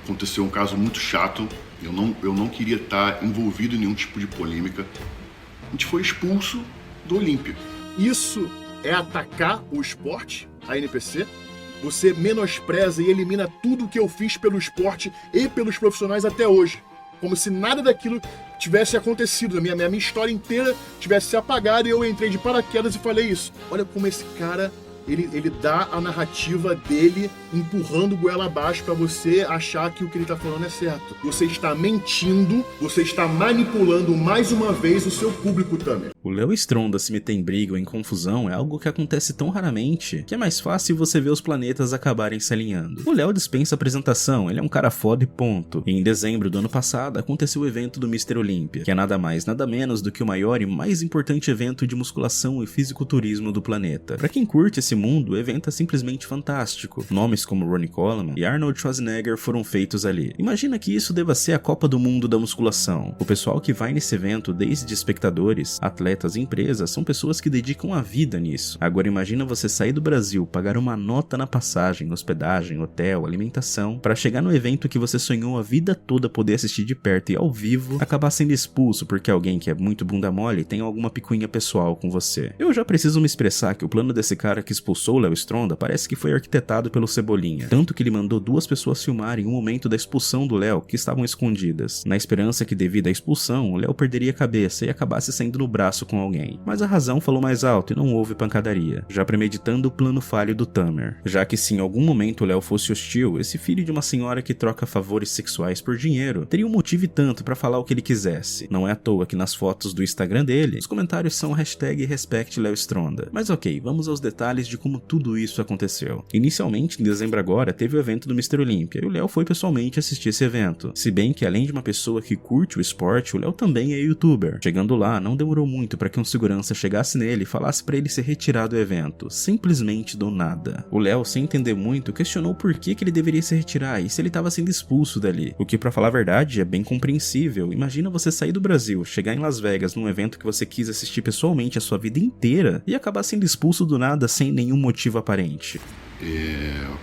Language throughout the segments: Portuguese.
Aconteceu um caso muito chato, eu não queria estar envolvido em nenhum tipo de polêmica. A gente foi expulso do Olímpia. Isso é atacar o esporte, a NPC? Você menospreza e elimina tudo que eu fiz pelo esporte e pelos profissionais até hoje. Como se nada daquilo tivesse acontecido, a minha história inteira tivesse se apagado e eu entrei de paraquedas e falei isso. Olha como esse cara, ele dá a narrativa dele empurrando goela abaixo pra você achar que o que ele tá falando é certo. Você está mentindo, você está manipulando mais uma vez o seu público, Tamer. O Léo Stronda se meter em briga ou em confusão é algo que acontece tão raramente que é mais fácil você ver os planetas acabarem se alinhando. O Léo dispensa apresentação, ele é um cara foda e ponto. E em dezembro do ano passado aconteceu o evento do Mr. Olympia, que é nada mais nada menos do que o maior e mais importante evento de musculação e fisiculturismo do planeta. Pra quem curte esse mundo, o evento é simplesmente fantástico. Nomes como Ronnie Coleman e Arnold Schwarzenegger foram feitos ali. Imagina que isso deva ser a Copa do Mundo da musculação. O pessoal que vai nesse evento, desde espectadores, atletas e empresas, são pessoas que dedicam a vida nisso. Agora imagina você sair do Brasil, pagar uma nota na passagem, hospedagem, hotel, alimentação, para chegar no evento que você sonhou a vida toda poder assistir de perto e ao vivo, acabar sendo expulso porque alguém que é muito bunda mole tem alguma picuinha pessoal com você. Eu já preciso me expressar que o plano desse cara que expulsou o Léo Stronda parece que foi arquitetado pelo Cebolinha, tanto que ele mandou 2 pessoas filmarem o momento da expulsão do Léo que estavam escondidas, na esperança que devido à expulsão, o Léo perderia a cabeça e acabasse saindo no braço com alguém. Mas a razão falou mais alto e não houve pancadaria, já premeditando o plano falho do Tamer. Já que se em algum momento o Léo fosse hostil, esse filho de uma senhora que troca favores sexuais por dinheiro teria um motivo e tanto pra falar o que ele quisesse. Não é à toa que nas fotos do Instagram dele, os comentários são #RespectLéoStronda. Mas ok, vamos aos detalhes de como tudo isso aconteceu. Inicialmente, em dezembro agora, teve o evento do Mr. Olympia e o Léo foi pessoalmente assistir esse evento. Se bem que além de uma pessoa que curte o esporte, o Léo também é youtuber. Chegando lá, não demorou muito para que um segurança chegasse nele e falasse para ele ser retirado do evento, simplesmente do nada. O Léo, sem entender muito, questionou por que ele deveria se retirar e se ele estava sendo expulso dali. O que, pra falar a verdade, é bem compreensível. Imagina você sair do Brasil, chegar em Las Vegas num evento que você quis assistir pessoalmente a sua vida inteira e acabar sendo expulso do nada sem nenhum motivo aparente.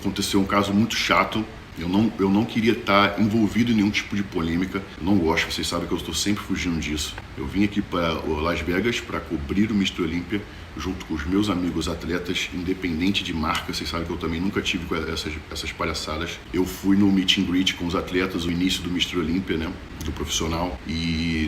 Aconteceu um caso muito chato. Eu não queria estar envolvido em nenhum tipo de polêmica. Eu não gosto, vocês sabem que eu estou sempre fugindo disso. Eu vim aqui para Las Vegas para cobrir o Mr. Olympia junto com os meus amigos atletas, independente de marca. Vocês sabem que eu também nunca tive com essas palhaçadas. Eu fui no meet and greet com os atletas, o início do Mr. Olympia, né, do profissional. E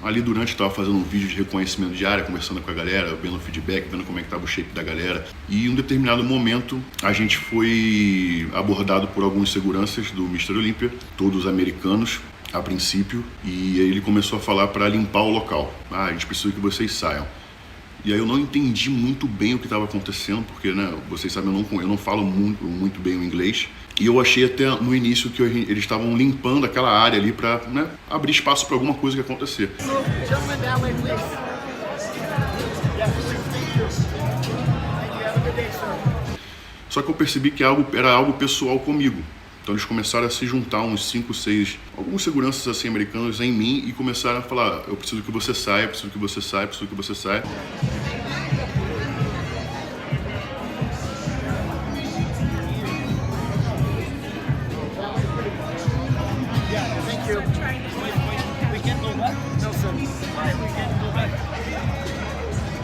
ali durante eu estava fazendo um vídeo de reconhecimento de área, conversando com a galera, vendo o feedback, vendo como é que estava o shape da galera. E em um determinado momento a gente foi abordado por alguns seguranças do Mr. Olympia, todos americanos a princípio, e aí ele começou a falar para limpar o local. A gente precisa que vocês saiam. E aí eu não entendi muito bem o que estava acontecendo, porque, né, vocês sabem, eu não falo muito bem o inglês. E eu achei até no início que eles estavam limpando aquela área ali para, né, abrir espaço para alguma coisa que acontecer. Só que eu percebi que era algo pessoal comigo. Então eles começaram a se juntar, uns 5, 6, alguns seguranças assim americanos em mim e começaram a falar: eu preciso que você saia, preciso que você saia, preciso que você saia.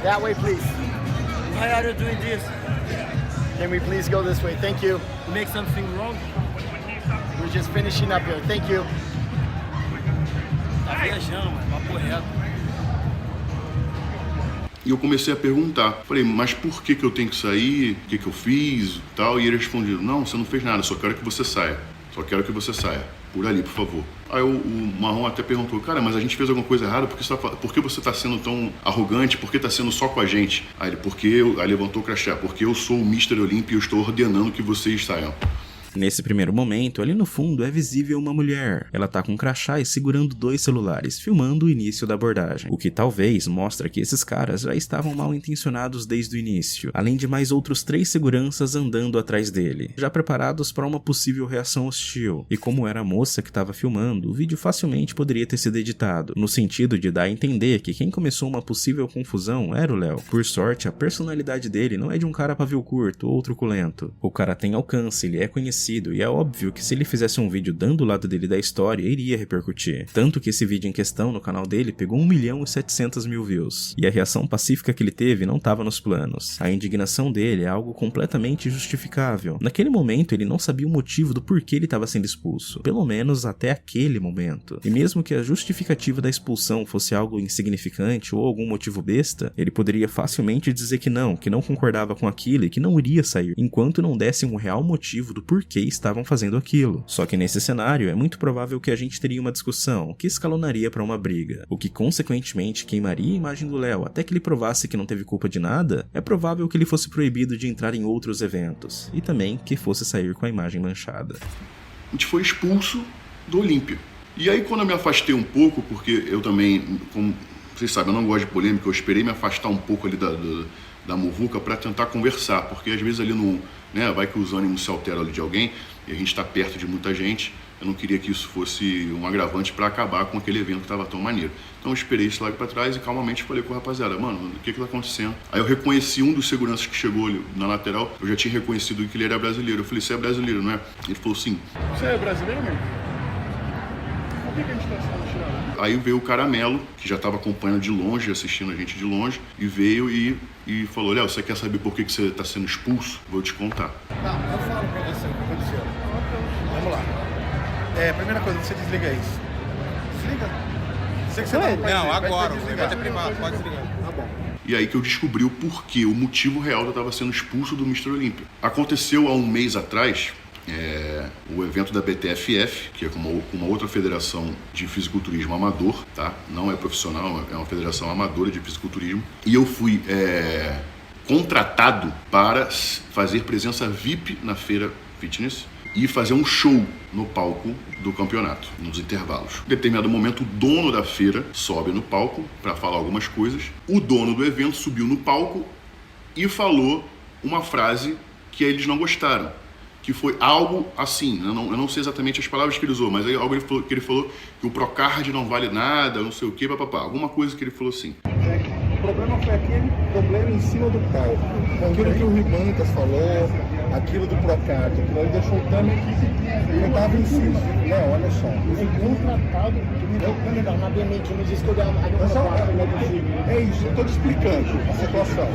That way, please. Why are you doing this? Can we please go this way? Thank you. You make something wrong? We're just finishing up here. Thank you. Tá viajando, mano. Papo reto. E eu comecei a perguntar. Falei: mas por que eu tenho que sair? O que eu fiz e tal? E ele respondeu: não, você não fez nada, só quero que você saia. Só quero que você saia. Por ali, por favor. Aí o Marrom até perguntou: cara, mas a gente fez alguma coisa errada? Por que você está sendo tão arrogante? Por que está sendo só com a gente? Aí levantou o crachá: porque eu sou o Mr. Olympia e eu estou ordenando que vocês saiam. Nesse primeiro momento, ali no fundo é visível uma mulher. Ela tá com um crachá e segurando 2 celulares, filmando o início da abordagem. O que talvez mostra que esses caras já estavam mal intencionados desde o início, além de mais outros 3 seguranças andando atrás dele, já preparados para uma possível reação hostil. E como era a moça que estava filmando, o vídeo facilmente poderia ter sido editado, no sentido de dar a entender que quem começou uma possível confusão era o Léo. Por sorte, a personalidade dele não é de um cara pavio curto ou truculento. O cara tem alcance, ele é conhecido acontecido e é óbvio que se ele fizesse um vídeo dando o lado dele da história, iria repercutir. Tanto que esse vídeo em questão no canal dele pegou 1.700.000 views. E a reação pacífica que ele teve não estava nos planos. A indignação dele é algo completamente justificável. Naquele momento ele não sabia o motivo do porquê ele estava sendo expulso. Pelo menos até aquele momento. E mesmo que a justificativa da expulsão fosse algo insignificante ou algum motivo besta, ele poderia facilmente dizer que não concordava com aquilo e que não iria sair, enquanto não desse um real motivo do porquê estavam fazendo aquilo. Só que nesse cenário é muito provável que a gente teria uma discussão que escalonaria para uma briga, o que consequentemente queimaria a imagem do Léo até que ele provasse que não teve culpa de nada. É provável que ele fosse proibido de entrar em outros eventos, e também que fosse sair com a imagem manchada. A gente foi expulso do Olímpia. E aí quando eu me afastei um pouco, porque eu também, como vocês sabem, eu não gosto de polêmica, eu esperei me afastar um pouco ali da muvuca para tentar conversar, porque às vezes ali no, né, vai que os ânimos se alteram ali de alguém e a gente está perto de muita gente. Eu não queria que isso fosse um agravante para acabar com aquele evento que estava tão maneiro. Então eu esperei isso lá para trás e calmamente falei com o rapaziada, mano, o que tá acontecendo? Aí eu reconheci um dos seguranças que chegou ali na lateral, eu já tinha reconhecido que ele era brasileiro. Eu falei, você é brasileiro, não é? Ele falou, sim. Você é brasileiro mesmo? Por que a gente tá sendo tirado? Aí veio o Caramelo, que já estava acompanhando de longe, assistindo a gente de longe, e veio e falou, Léo, você quer saber por que você está sendo expulso? Vou te contar. Tá, eu falo pra você o que aconteceu. Vamos lá. Primeira coisa, você desliga isso. Desliga. Sei que você Não, agora, o negócio é privado, pode desligar. Tá bom. E aí que eu descobri o porquê, o motivo real de eu estava sendo expulso do Mr. Olímpia. Aconteceu há um mês atrás, o evento da BTFF, que é uma outra federação de fisiculturismo amador, tá? Não é profissional, é uma federação amadora de fisiculturismo. E eu fui contratado para fazer presença VIP na feira fitness e fazer um show no palco do campeonato, nos intervalos. Em determinado momento, o dono da feira sobe no palco para falar algumas coisas. O dono do evento subiu no palco e falou uma frase que eles não gostaram, que foi algo assim, eu não sei exatamente as palavras que ele usou, mas algo que ele falou que o Procard não vale nada, não sei o que, papapá, alguma coisa que ele falou assim. O problema foi aquele problema em cima do palco. Aquilo que o Ribancas falou, aquilo do Procard, aquilo ali deixou o Tami que eu tava em cima. Não, olha só. Eu fui contratado, é isso, eu tô te explicando a situação.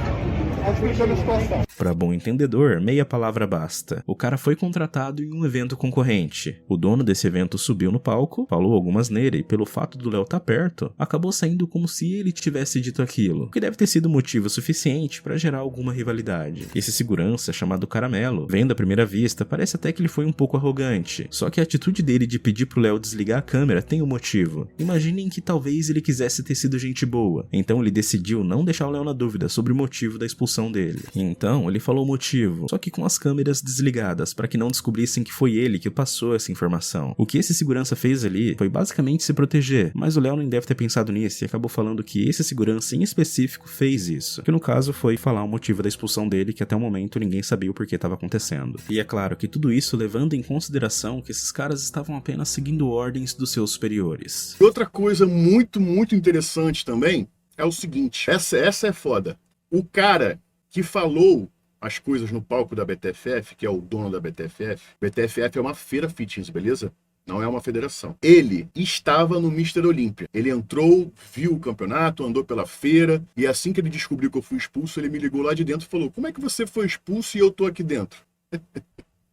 Para bom entendedor, meia palavra basta. O cara foi contratado em um evento concorrente. O dono desse evento subiu no palco, falou algumas neiras e pelo fato do Léo estar perto, acabou saindo como se ele tivesse dito aquilo, o que deve ter sido motivo suficiente para gerar alguma rivalidade. Esse segurança, chamado Caramelo, vendo à primeira vista, parece até que ele foi um pouco arrogante. Só que a atitude dele de pedir pro Léo desligar a câmera tem um motivo. Imaginem que talvez ele quisesse ter sido gente boa, então ele decidiu não deixar o Léo na dúvida sobre o motivo da expulsão dele. Então, ele falou o motivo, só que com as câmeras desligadas, para que não descobrissem que foi ele que passou essa informação. O que esse segurança fez ali foi basicamente se proteger, mas o Léo não deve ter pensado nisso e acabou falando que esse segurança em específico fez isso, que no caso foi falar o motivo da expulsão dele, que até o momento ninguém sabia o porquê estava acontecendo. E é claro que tudo isso levando em consideração que esses caras estavam apenas seguindo ordens dos seus superiores. Outra coisa muito, muito interessante também é o seguinte, essa é foda. O cara que falou as coisas no palco da BTFF, que é o dono da BTFF. BTFF é uma feira fitness, beleza? Não é uma federação. Ele estava no Mr. Olímpia. Ele entrou, viu o campeonato, andou pela feira, e assim que ele descobriu que eu fui expulso, ele me ligou lá de dentro e falou, como é que você foi expulso e eu tô aqui dentro?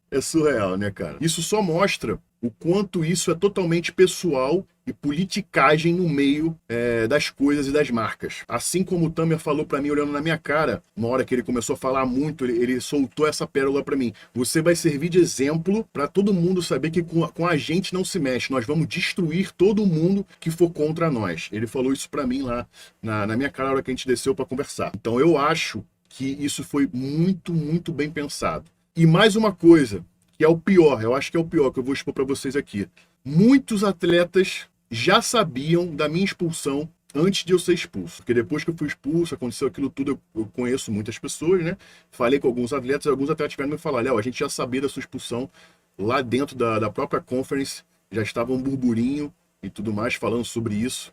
É surreal, né, cara? Isso só mostra o quanto isso é totalmente pessoal e politicagem no meio das coisas e das marcas. Assim como o Tamer falou pra mim, olhando na minha cara, na hora que ele começou a falar muito, ele soltou essa pérola pra mim. Você vai servir de exemplo pra todo mundo saber que com a gente não se mexe. Nós vamos destruir todo mundo que for contra nós. Ele falou isso pra mim lá na minha cara na hora que a gente desceu pra conversar. Então eu acho que isso foi muito, muito bem pensado. E mais uma coisa, que é o pior, eu acho que é o pior que eu vou expor pra vocês aqui. Muitos atletas já sabiam da minha expulsão antes de eu ser expulso. Porque depois que eu fui expulso, aconteceu aquilo tudo, eu conheço muitas pessoas, né? Falei com alguns atletas tiveram me falar, Léo, a gente já sabia da sua expulsão lá dentro da própria conference, já estava um burburinho e tudo mais falando sobre isso.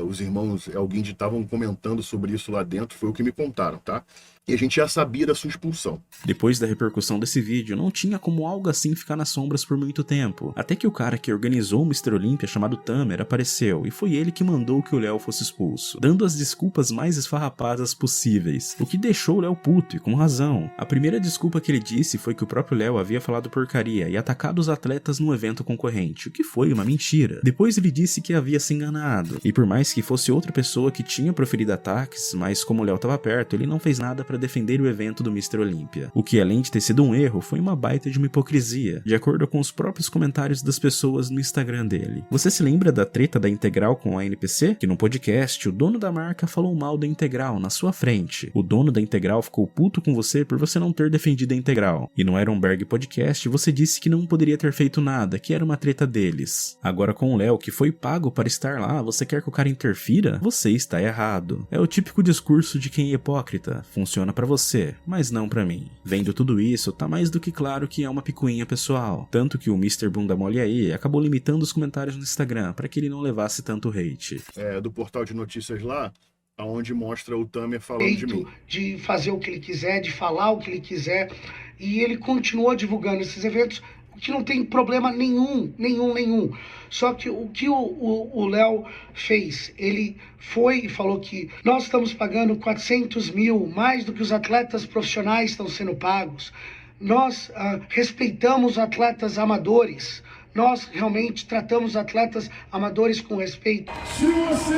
Os irmãos alguém estavam comentando sobre isso lá dentro, foi o que me contaram, tá? E a gente já sabia da sua expulsão. Depois da repercussão desse vídeo, não tinha como algo assim ficar nas sombras por muito tempo, até que o cara que organizou o Mr. Olympia chamado Tamer apareceu, e foi ele que mandou que o Léo fosse expulso, dando as desculpas mais esfarrapadas possíveis, o que deixou o Léo puto, e com razão. A primeira desculpa que ele disse foi que o próprio Léo havia falado porcaria e atacado os atletas no evento concorrente, o que foi uma mentira. Depois ele disse que havia se enganado, e por mais que fosse outra pessoa que tinha proferido ataques, mas como o Léo estava perto, ele não fez nada para defender o evento do Mr. Olympia. O que, além de ter sido um erro, foi uma baita de uma hipocrisia, de acordo com os próprios comentários das pessoas no Instagram dele. Você se lembra da treta da Integral com a NPC? Que no podcast, o dono da marca falou mal da Integral na sua frente. O dono da Integral ficou puto com você por você não ter defendido a Integral. E no Ironberg Podcast, você disse que não poderia ter feito nada, que era uma treta deles. Agora com o Léo, que foi pago para estar lá, você quer que o cara interfira? Você está errado. É o típico discurso de quem é hipócrita. Funciona pra você, mas não pra mim. Vendo tudo isso, tá mais do que claro que é uma picuinha pessoal. Tanto que o Mr. Bunda Mole aí acabou limitando os comentários no Instagram para que ele não levasse tanto hate. Do portal de notícias lá, onde mostra o Tamer falando de mim. De fazer o que ele quiser, de falar o que ele quiser, e ele continuou divulgando esses eventos, o que não tem problema nenhum. Só que o que o Léo fez, ele foi e falou que nós estamos pagando 400 mil, mais do que os atletas profissionais estão sendo pagos. Nós respeitamos atletas amadores. Nós realmente tratamos atletas amadores com respeito. Se você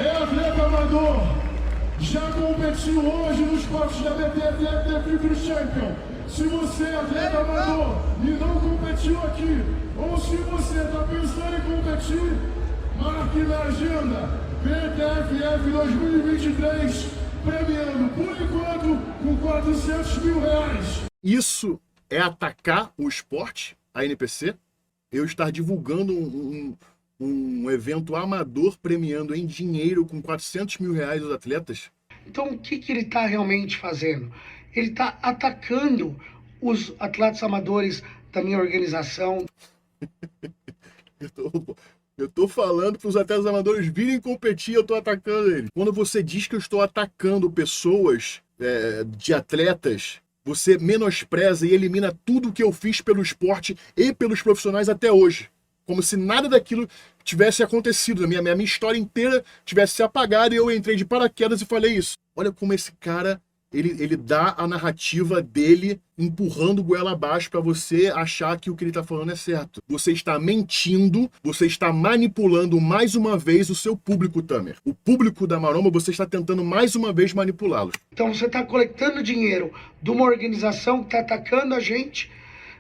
é atleta amador, já competiu hoje nos cortes da BTF Free Champion. Se você é atleta amador e não competiu aqui, ou se você está pensando em competir, marque na agenda BTFF 2023, premiando por enquanto com 400 mil reais. Isso é atacar o esporte, a NPC? Eu estar divulgando um evento amador premiando em dinheiro com 400 mil reais os atletas? Então o que ele está realmente fazendo? Ele está atacando os atletas amadores da minha organização. Eu tô falando para os atletas amadores virem competir, eu tô atacando eles. Quando você diz que eu estou atacando pessoas de atletas, você menospreza e elimina tudo que eu fiz pelo esporte e pelos profissionais até hoje. Como se nada daquilo tivesse acontecido, a minha história inteira tivesse se apagado e eu entrei de paraquedas e falei isso. Olha como esse cara, ele dá a narrativa dele empurrando goela abaixo para você achar que o que ele tá falando é certo. Você está mentindo, você está manipulando mais uma vez o seu público, Tamer. O público da Maromba, você está tentando mais uma vez manipulá-lo. Então você está coletando dinheiro de uma organização que está atacando a gente,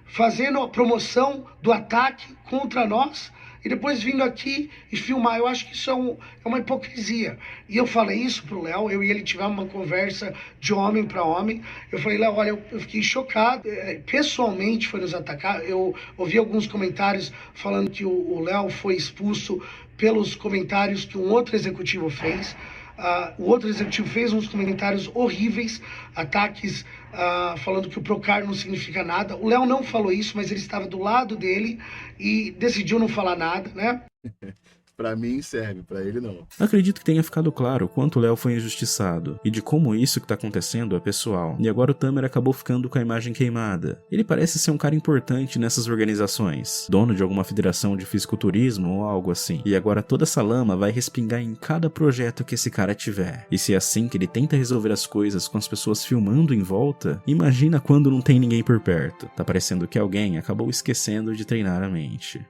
fazendo a promoção do ataque contra nós e depois vindo aqui e filmar. Eu acho que isso é uma hipocrisia. E eu falei isso pro Léo, eu e ele tivemos uma conversa de homem para homem. Eu falei, Léo, olha, eu fiquei chocado. Pessoalmente foi nos atacar. Eu ouvi alguns comentários falando que o Léo foi expulso pelos comentários que um outro executivo fez. O outro executivo fez uns comentários horríveis, ataques, falando que o Procar não significa nada. O Léo não falou isso, mas ele estava do lado dele e decidiu não falar nada, né? Pra mim serve, pra ele não. Acredito que tenha ficado claro o quanto o Léo foi injustiçado, e de como isso que tá acontecendo é pessoal. E agora o Tamer acabou ficando com a imagem queimada. Ele parece ser um cara importante nessas organizações, dono de alguma federação de fisiculturismo ou algo assim. E agora toda essa lama vai respingar em cada projeto que esse cara tiver. E se é assim que ele tenta resolver as coisas com as pessoas filmando em volta, imagina quando não tem ninguém por perto. Tá parecendo que alguém acabou esquecendo de treinar a mente.